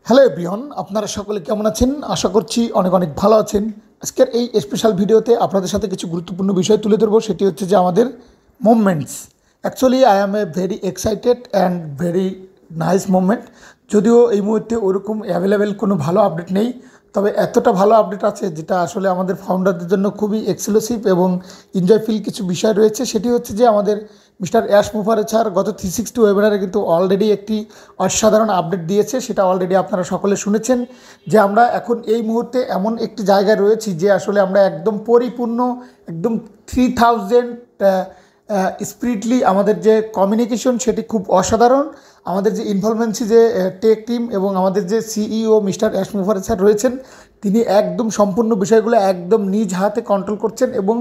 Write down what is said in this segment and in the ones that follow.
Hello everyone, আপনারা সকলে কেমন আছেন? আশা করছি অনেক অনেক ভালো আছেন। আজকের এই স্পেশাল ভিডিওতে আপনাদের সাথে কিছু গুরুত্বপূর্ণ বিষয় তুলে ধরবো। সেটি হচ্ছে যে আমাদের movements. Actually I am a very excited and very nice movement. যদিও এই মুহূর্তে ওরকম অ্যাভেলেবেল কোনো ভালো আপডেট নেই, তবে এতটা ভালো আপডেট আছে যেটা আসলে আমাদের ফাউন্ডারদের জন্য খুবই এক্সক্লুসিভ এবং এনজয়ফুল কিছু বিষয় রয়েছে। সেটি হচ্ছে যে আমাদের মিস্টার অ্যাশ মুফারেচার গত 360 ওয়েবিনারে কিন্তু অলরেডি একটি অসাধারণ আপডেট দিয়েছে। সেটা অলরেডি আপনারা সকলে শুনেছেন যে আমরা এখন এই মুহূর্তে এমন একটি জায়গায় রয়েছি যে আসলে আমরা একদম পরিপূর্ণ, একদম 3000 স্পিরিটলি আমাদের যে কমিউনিকেশন সেটি খুব অসাধারণ। আমাদের যে ইনভলভমেন্সি যে টেক টিম এবং আমাদের যে সিইও মিস্টার অ্যাশ মুফারেচার রয়েছেন, তিনি একদম সম্পূর্ণ বিষয়গুলো একদম নিজ হাতে কন্ট্রোল করছেন এবং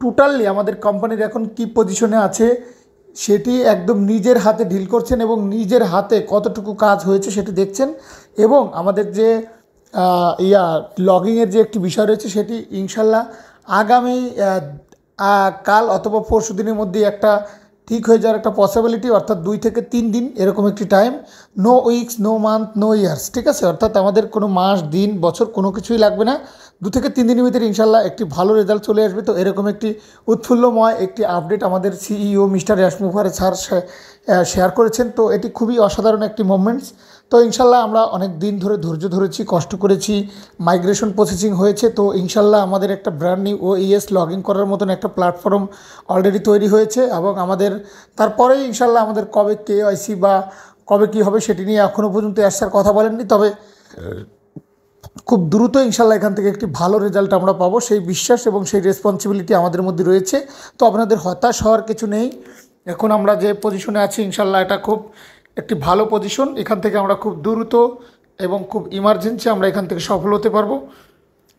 টোটালি আমাদের কোম্পানির এখন কী পজিশনে আছে সেটি একদম নিজের হাতে ডিল করছেন এবং নিজের হাতে কতটুকু কাজ হয়েছে সেটি দেখছেন। এবং আমাদের যে লগিংয়ের যে একটি বিষয় রয়েছে সেটি ইনশাল্লাহ আগামী কাল অথবা পরশু দিনের মধ্যেই একটা ঠিক হয়ে যাওয়ার একটা পসিবিলিটি, অর্থাৎ 2 থেকে 3 দিন এরকম একটি time. No weeks, no month, no years, ঠিক আছে? অর্থাৎ আমাদের কোনো মাস, দিন, বছর কোনো কিছুই লাগবে না। 2 থেকে 3 দিনের ভিতরে ইনশাল্লাহ একটি ভালো রেজাল্ট চলে আসবে। তো এরকম একটি উৎফুল্লময় একটি আপডেট আমাদের সিইও মিস্টার অ্যাশ মুফারেচার স্যার শেয়ার করেছেন। তো এটি খুবই অসাধারণ একটি মোমেন্টস। তো ইনশাল্লাহ আমরা অনেক দিন ধরে ধৈর্য ধরেছি, কষ্ট করেছি, মাইগ্রেশন প্রসেসিং হয়েছে। তো ইনশাল্লাহ আমাদের একটা ব্র্যান্ড নিউ ওইএস লগ ইন করার মতন একটা প্ল্যাটফর্ম অলরেডি তৈরি হয়েছে এবং আমাদের তারপরেই ইনশাল্লাহ আমাদের কবে কেওয়াইসি বা কবে কী হবে সেটি নিয়ে এখনও পর্যন্ত স্যার কথা বলেননি। তবে খুব দ্রুত ইনশাল্লাহ এখান থেকে একটি ভালো রেজাল্ট আমরা পাবো, সেই বিশ্বাস এবং সেই রেসপন্সিবিলিটি আমাদের মধ্যে রয়েছে। তো আপনাদের হতাশ হওয়ার কিছু নেই। এখন আমরা যে পজিশনে আছি ইনশাল্লাহ এটা খুব একটি ভালো পজিশন। এখান থেকে আমরা খুব দ্রুত এবং খুব ইমার্জেন্সি আমরা এখান থেকে সফল হতে পারবো,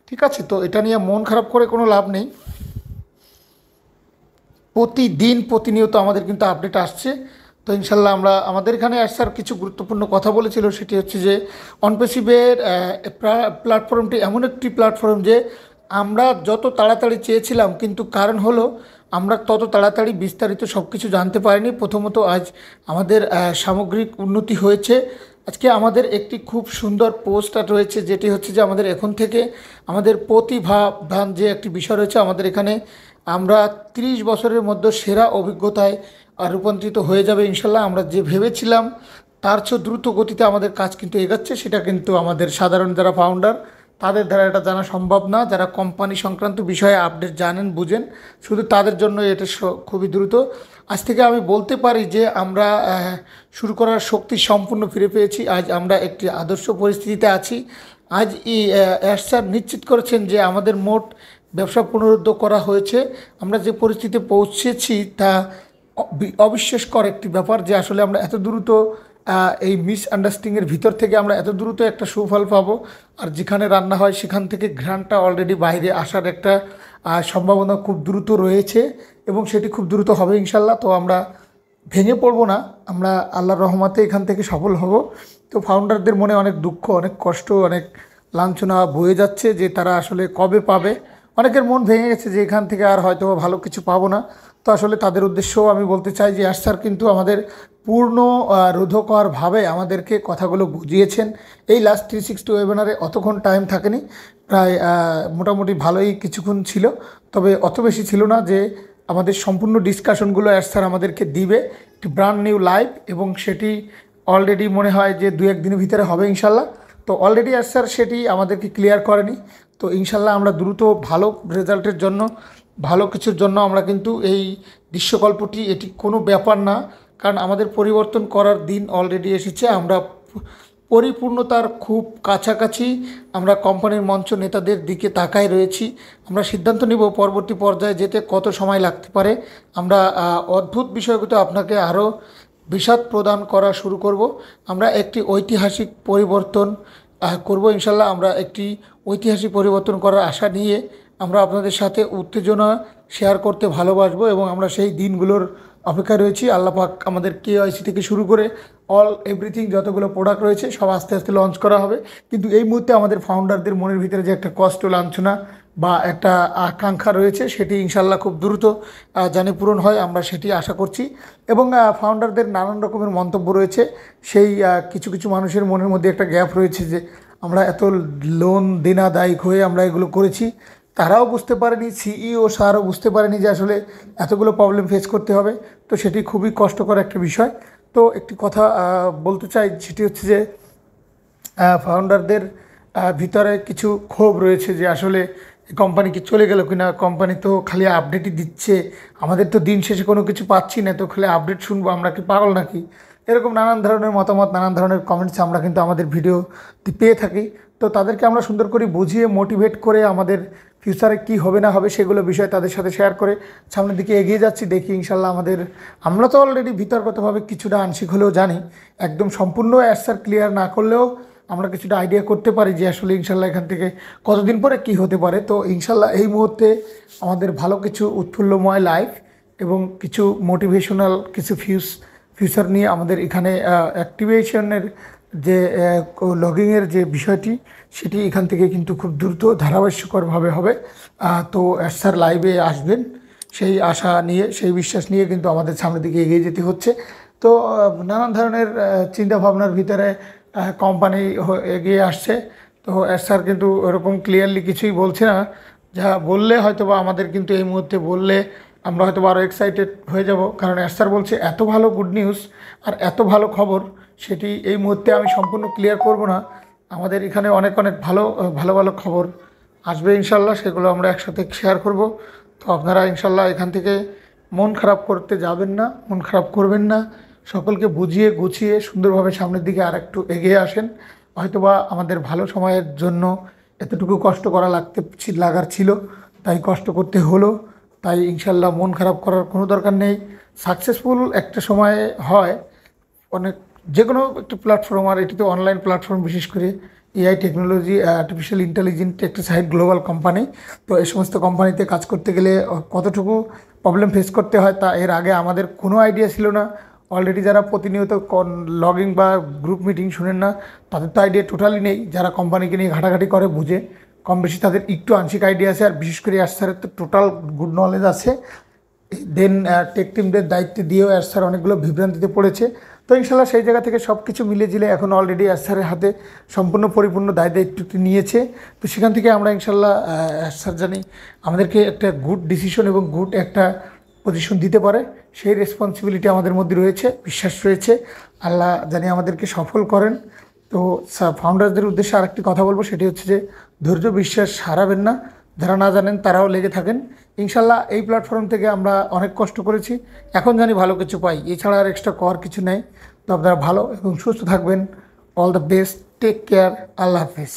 ঠিক আছে? তো এটা নিয়ে মন খারাপ করে কোনো লাভ নেই। প্রতিদিন প্রতিনিয়ত আমাদের কিন্তু আপডেট আসছে। তো ইনশাল্লাহ আমরা আমাদের এখানে স্যার কিছু গুরুত্বপূর্ণ কথা বলেছিল। সেটি হচ্ছে যে অনপেসিভের প্ল্যাটফর্মটি এমন একটি প্ল্যাটফর্ম যে আমরা যত তাড়াতাড়ি চেয়েছিলাম, কিন্তু কারণ হলো আমরা তত তাড়াতাড়ি বিস্তারিত সব কিছু জানতে পারিনি। প্রথমত আজ আমাদের সামগ্রিক উন্নতি হয়েছে। আজকে আমাদের একটি খুব সুন্দর পোস্ট রয়েছে, যেটি হচ্ছে যে আমাদের এখন থেকে আমাদের প্রতিভাবান যে একটি বিষয় রয়েছে আমাদের এখানে, আমরা 30 বছরের মধ্যে সেরা অভিজ্ঞতায় রূপান্তরিত হয়ে যাবে ইনশাল্লাহ। আমরা যে ভেবেছিলাম তার চেয়ে দ্রুত গতিতে আমাদের কাজ কিন্তু এগোচ্ছে। সেটা কিন্তু আমাদের সাধারণ যারা ফাউন্ডার তাদের দ্বারা এটা জানা সম্ভব না। যারা কোম্পানি সংক্রান্ত বিষয়ে আপডেট জানেন, বুঝেন, শুধু তাদের জন্য এটা খুবই দ্রুত। আজ থেকে আমি বলতে পারি যে আমরা শুরু করার শক্তি সম্পূর্ণ ফিরে পেয়েছি। আজ আমরা একটি আদর্শ পরিস্থিতিতে আছি। আজ অ্যাশ স্যার নিশ্চিত করেছেন যে আমাদের মোট ব্যবসা পুনরুদ্ধার করা হয়েছে। আমরা যে পরিস্থিতিতে পৌঁছেছি তা অবিশ্বাসকর একটি ব্যাপার যে আসলে আমরা এত দ্রুত এই মিসআন্ডারস্ট্যান্ডিংয়ের ভিতর থেকে আমরা এত দ্রুত একটা সুফল পাবো। আর যেখানে রান্না হয় সেখান থেকে ঘ্রাণটা অলরেডি বাইরে আসার একটা সম্ভাবনা খুব দ্রুত রয়েছে এবং সেটি খুব দ্রুত হবে ইনশাল্লাহ। তো আমরা ভেঙে পড়বো না, আমরা আল্লাহর রহমতে এখান থেকে সফল হব। তো ফাউন্ডারদের মনে অনেক দুঃখ, অনেক কষ্ট, অনেক লাঞ্ছনা বয়ে যাচ্ছে যে তারা আসলে কবে পাবে। অনেকের মন ভেঙে গেছে যে এখান থেকে আর হয়তো ভালো কিছু পাবো না। তো আসলে তাদের উদ্দেশ্যও আমি বলতে চাই যে স্যার কিন্তু আমাদের পূর্ণ রোধকরভাবে আমাদেরকে কথাগুলো বুঝিয়েছেন। এই লাস্ট 360 ওয়েবিনারে অতক্ষণ টাইম থাকেনি, প্রায় মোটামুটি ভালোই কিছুক্ষণ ছিল, তবে অত বেশি ছিল না যে আমাদের সম্পূর্ণ ডিসকাশনগুলো স্যার আমাদেরকে দিবে একটি ব্র্যান্ড নিউ লাইভ, এবং সেটি অলরেডি মনে হয় যে 2-1 দিনের ভিতরে হবে ইনশাল্লাহ। তো অলরেডি স্যার সেটি আমাদেরকে ক্লিয়ার করেনি। তো ইনশাল্লাহ আমরা দ্রুত ভালো রেজাল্টের জন্য, ভালো কিছুর জন্য আমরা কিন্তু এই দৃশ্যকল্পটি এটি কোনো ব্যাপার না, কারণ আমাদের পরিবর্তন করার দিন অলরেডি এসেছে। আমরা পরিপূর্ণতার খুব কাছাকাছি। আমরা কোম্পানির মঞ্চ নেতাদের দিকে তাকায় রয়েছি। আমরা সিদ্ধান্ত নিব পরবর্তী পর্যায়ে যেতে কত সময় লাগতে পারে। আমরা অদ্ভুত বিষয়গুলো আপনাকে আরও বিষাদ প্রদান করা শুরু করব। আমরা একটি ঐতিহাসিক পরিবর্তন করব ইনশাল্লাহ। আমরা একটি ঐতিহাসিক পরিবর্তন করার আশা নিয়ে আমরা আপনাদের সাথে উত্তেজনা শেয়ার করতে ভালোবাসবো এবং আমরা সেই দিনগুলোর অপেক্ষায় রয়েছি। আল্লাহ পাক আমাদের কেওয়াইসি থেকে শুরু করে এভরিথিং যতগুলো প্রোডাক্ট রয়েছে সব আস্তে আস্তে লঞ্চ করা হবে। কিন্তু এই মুহূর্তে আমাদের ফাউন্ডারদের মনের ভিতরে যে একটা কষ্ট, লাঞ্ছনা, বা একটা আকাঙ্ক্ষা রয়েছে, সেটি ইনশাল্লাহ খুব দ্রুত জানি পূরণ হয়, আমরা সেটি আশা করছি। এবং ফাউন্ডারদের নানান রকমের মন্তব্য রয়েছে, সেই কিছু কিছু মানুষের মনের মধ্যে একটা গ্যাপ রয়েছে যে আমরা এত লোন দেনাদায়ক হয়ে আমরা এগুলো করেছি, তারাও বুঝতে পারেনি, সিইও স্যারও বুঝতে পারেনি যে আসলে এতগুলো প্রবলেম ফেস করতে হবে। তো সেটি খুবই কষ্টকর একটা বিষয়। তো একটি কথা বলতে চাই, সেটি হচ্ছে যে ফাউন্ডারদের ভিতরে কিছু ক্ষোভ রয়েছে যে আসলে কোম্পানি কি চলে গেল কিনা, কোম্পানি তো খালি আপডেটই দিচ্ছে, আমাদের তো দিন শেষে কোনো কিছু পাচ্ছি না, তো খালি আপডেট শুনবো, আমরা কি পাগল নাকি? এরকম নানান ধরনের মতামত, নানান ধরনের কমেন্টস আমরা কিন্তু আমাদের ভিডিওতে পেয়ে থাকি। তো তাদেরকে আমরা সুন্দর করে বুঝিয়ে মোটিভেট করে আমাদের ফিউচারে কি হবে না হবে সেগুলো বিষয় তাদের সাথে শেয়ার করে সামনের দিকে এগিয়ে যাচ্ছি। দেখি ইনশাল্লাহ আমরা তো অলরেডি বিতর্কতভাবে কিছুটা আংশিক হলেও জানি, একদম সম্পূর্ণ অ্যান্সার ক্লিয়ার না করলেও আমরা কিছুটা আইডিয়া করতে পারি যে আসলে ইনশাল্লাহ এখান থেকে কতদিন পরে কি হতে পারে। তো ইনশাল্লাহ এই মুহূর্তে আমাদের ভালো কিছু উৎফুল্লময় লাইফ এবং কিছু মোটিভেশনাল কিছু ফিউচার নিয়ে আমাদের এখানে অ্যাক্টিভেশনের যে লগিংয়ের যে বিষয়টি, সেটি এখান থেকে কিন্তু খুব দ্রুত ধারাবাহিকভাবে হবে। তো স্যার লাইভে আসবেন সেই আশা নিয়ে, সেই বিশ্বাস নিয়ে কিন্তু আমাদের সামনের দিকে এগিয়ে যেতে হচ্ছে। তো নানান ধরনের চিন্তাভাবনার ভিতরে কোম্পানি এগিয়ে আসছে। তো স্যার কিন্তু ওরকম ক্লিয়ারলি কিছুই বলছে না, যা বললে হয়তো বা আমাদের কিন্তু এই মুহূর্তে বললে আমরা হয়তো আরও এক্সাইটেড হয়ে যাব, কারণ স্যার বলছে এত ভালো গুড নিউজ আর এত ভালো খবর, সেটি এই মুহূর্তে আমি সম্পূর্ণ ক্লিয়ার করব না। আমাদের এখানে অনেক অনেক ভালো ভালো ভালো খবর আসবে ইনশাল্লাহ, সেগুলো আমরা একসাথে শেয়ার করব। তো আপনারা ইনশাল্লাহ এখান থেকে মন খারাপ করতে যাবেন না, মন খারাপ করবেন না, সকলকে বুঝিয়ে গুছিয়ে সুন্দরভাবে সামনের দিকে আর একটু এগিয়ে আসেন। হয়তোবা আমাদের ভালো সময়ের জন্য এতটুকু কষ্ট করা লাগার ছিল, তাই কষ্ট করতে হলো। তাই ইনশাল্লাহ মন খারাপ করার কোনো দরকার নেই। সাকসেসফুল একটা সময় হয় অনেক, যে কোনো একটা প্ল্যাটফর্ম, আর এটি তো অনলাইন প্ল্যাটফর্ম, বিশেষ করে এআই টেকনোলজি, আর্টিফিশিয়াল ইন্টেলিজেন্ট একটা সাইড গ্লোবাল কোম্পানি। তো এই সমস্ত কোম্পানিতে কাজ করতে গেলে কতটুকু প্রবলেম ফেস করতে হয় তা এর আগে আমাদের কোনো আইডিয়া ছিল না। অলরেডি যারা প্রতিনিয়ত লগিং বা গ্রুপ মিটিং শুনেন না, তাদের তো আইডিয়া টোটালি নেই। যারা কোম্পানিকে নিয়ে ঘাটাঘাটি করে বুঝে, কম বেশি তাদের একটু আংশিক আইডিয়া আছে, আর বিশেষ করে স্যারের তো টোটাল গুড নলেজ আছে। দেন টেক টিমদের দায়িত্ব দিয়েও স্যার অনেকগুলো বিভ্রান্তিতে পড়েছে। তো ইনশাল্লাহ সেই জায়গা থেকে সব কিছু মিলে জিলে এখন অলরেডি স্যারের হাতে সম্পূর্ণ পরিপূর্ণ দায়িত্বটি নিয়েছে। তো সেখান থেকে আমরা ইনশাল্লাহ স্যার জানি আমাদেরকে একটা গুড ডিসিশন এবং গুড একটা পজিশন দিতে পারে, সেই রেসপন্সিবিলিটি আমাদের মধ্যে রয়েছে, বিশ্বাস রয়েছে। আল্লাহ জানি আমাদেরকে সফল করেন। তো ফাউন্ডারদের উদ্দেশ্যে আরেকটি কথা বলবো, সেটি হচ্ছে যে ধৈর্য বিশ্বাস হারাবেন না। যারা না জানেন তারাও লেগে থাকেন। ইনশাল্লাহ এই প্ল্যাটফর্ম থেকে আমরা অনেক কষ্ট করেছি, এখন জানি ভালো কিছু পাই, এছাড়া আর এক্সট্রা কর কিছু নেই। তো আপনারা ভালো এবং সুস্থ থাকবেন। All the best, take care, আল্লাহ হাফিজ।